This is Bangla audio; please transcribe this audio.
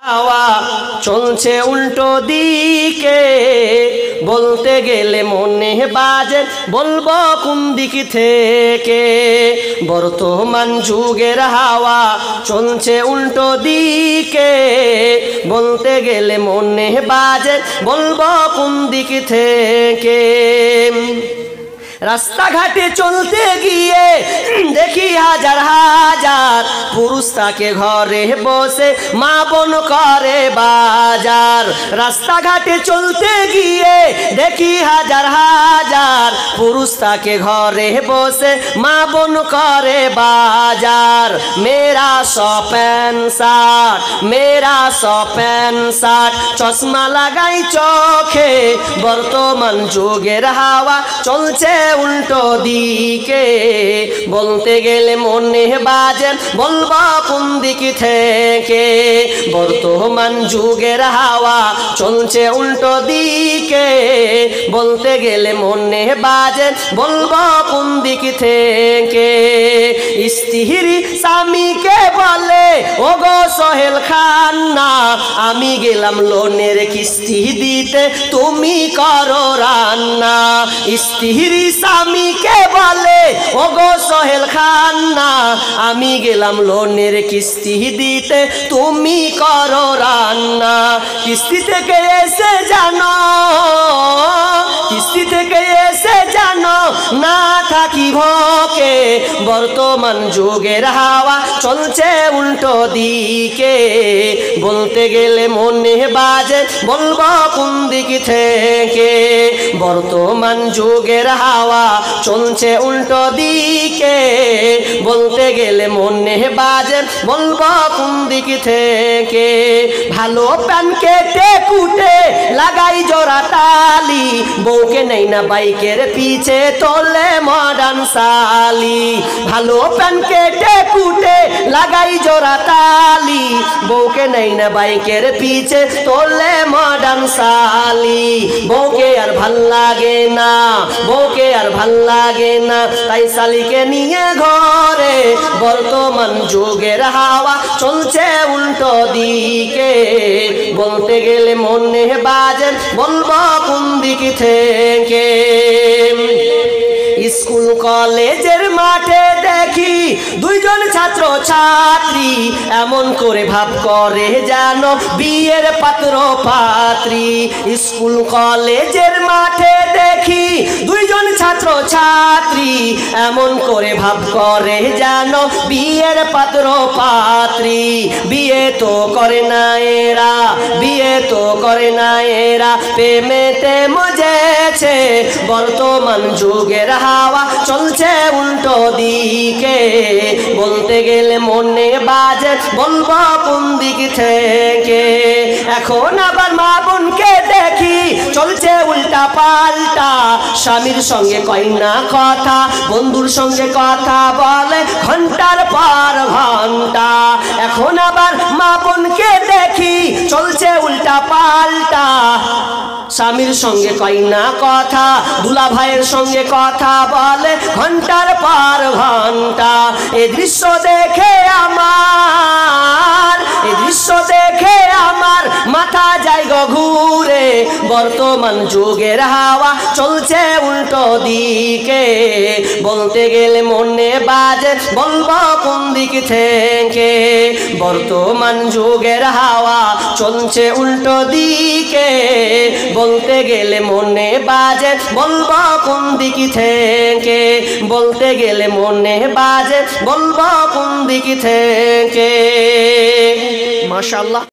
হাওয়া চলছে উল্টো দিকে, বলতে গেলে মনে বাজে বলবো কোন দিক থেকে। বর্তমান যুগের হাওয়া চলছে উল্টো দিকে, বলতে গেলে মনে বাজে বলবো কোন দিক থেকে। রাস্তাঘাটে চলতে গিয়ে দেখি হাজার হাজার পুরুষ তাকে ঘরে বসে মা বোন করে বাজার। রাস্তাঘাটে চলতে গিয়ে দেখি হাজার হাজার পুরুষ তাকে ঘরে বসে মা বোন করে বাজার। মেরা সো প্যান্ট শার্ট, মেরা সো প্যান্ট শার্ট, চশমা লাগাই চোখে, বর্তমান যুগের হাওয়া চলছে উল্টো দিকে, বলতে গেলে মনে বাজে বলবো কোন দিক থেকে। বর্তমান যুগের হাওয়া চলছে উল্টো দিকে, বলতে গেলে মনে বাজে বলবো কোন দিক থেকে। স্ত্রী স্বামীকে বলে ওগো সোহেল খান্না, আমি গেলাম লোনের কিস্তি দিতে তুমি করো রান্না। স্ত্রী স্বামীকে বলে ওগো সোহেল খান্না, আমি গেলাম লোনের কিস্তি দিতে তুমি করো রান্না। কিস্তি থেকে এসে জানো, কিস্তি থেকে এসে জানো না থাকি ভোকে, বর্তমান যুগের হাওয়া চলছে উল্টো দিকে, বলতে গেলে মনে বাজে বলবো কোন দিক থেকে। বর্তমান যুগের হাওয়া চলছে উল্টো দিকে, বলতে গেলে মনে বাজে বলবো কোন দিক থেকে। ভালো প্যান কেটে কুটে লাগাই জোড়া তালি, বউকে নেই না বাইকের পিছে তোলে মডার্ন সালি। ভালো প্যান কেটে কুটে লাগাই জোড়া তালি, বউকে নেই না বাইকের পিছে তোলে মডার্ন সালি। বউকে আর ভাল লাগে না, বউকে আর ভাল লাগে না, তাই শালিকে নিয়ে ঘরে, বর্তমান যুগের হাওয়া চলছে উল্টো দিকে, বলতে গেলে মনে বাজে বলবো কোন দিক থেকে। স্কুল কলেজের মাঠে দেখি দুইজন ছাত্র ছাত্রী, এমন করে ভাব করে যেন বিয়ের পাত্র পাত্রী। স্কুল কলেজের মাঠে দেখি দুইজন ছাত্র ছাত্রী, এমন করে ভাব করে যেন বিয়ের পাত্র পাত্রী। বিয়ে তো করে না এরা, বিয়ে তো করে না এরা, প্রেমেতে মজেছে, বর্তমান যুগের হাওয়া চলছে উল্টো দিকে, বলতে গেলে মনে বাজে বলবো কোন দিক থেকে। এখন আবার মা বোনকে দেখি চলছে উল্টা পাল্টা, স্বামীর সঙ্গে কয় না কথা, বন্ধুর সঙ্গে কথা বলে ঘন্টার পর ঘন্টা। এখন আবার মা বোনকে দেখি চলছে উল্টা পাল্টা, স্বামীর সঙ্গে কয় না কথা, দুলা ভাইয়ের সঙ্গে কথা বলে ঘন্টার পর ঘন্টা। এ দৃশ্য দেখে আমার, এ দৃশ্য দেখে আমার মাথা যায় ঘুরে, বর্তমান যুগের হাওয়া চলছে উল্টো দিকে, বলতে গেলে মনে বাজে বলবো কোন দিক থেকে। বর্তমান যুগের হাওয়া চলছে উল্টো দিকে, বলতে গেলে মনে বাজে বলবো কোন দিক থেকে, বলতে গেলে মনে বাজে বলবো কোন দিক থেকে। মাশাআল্লাহ।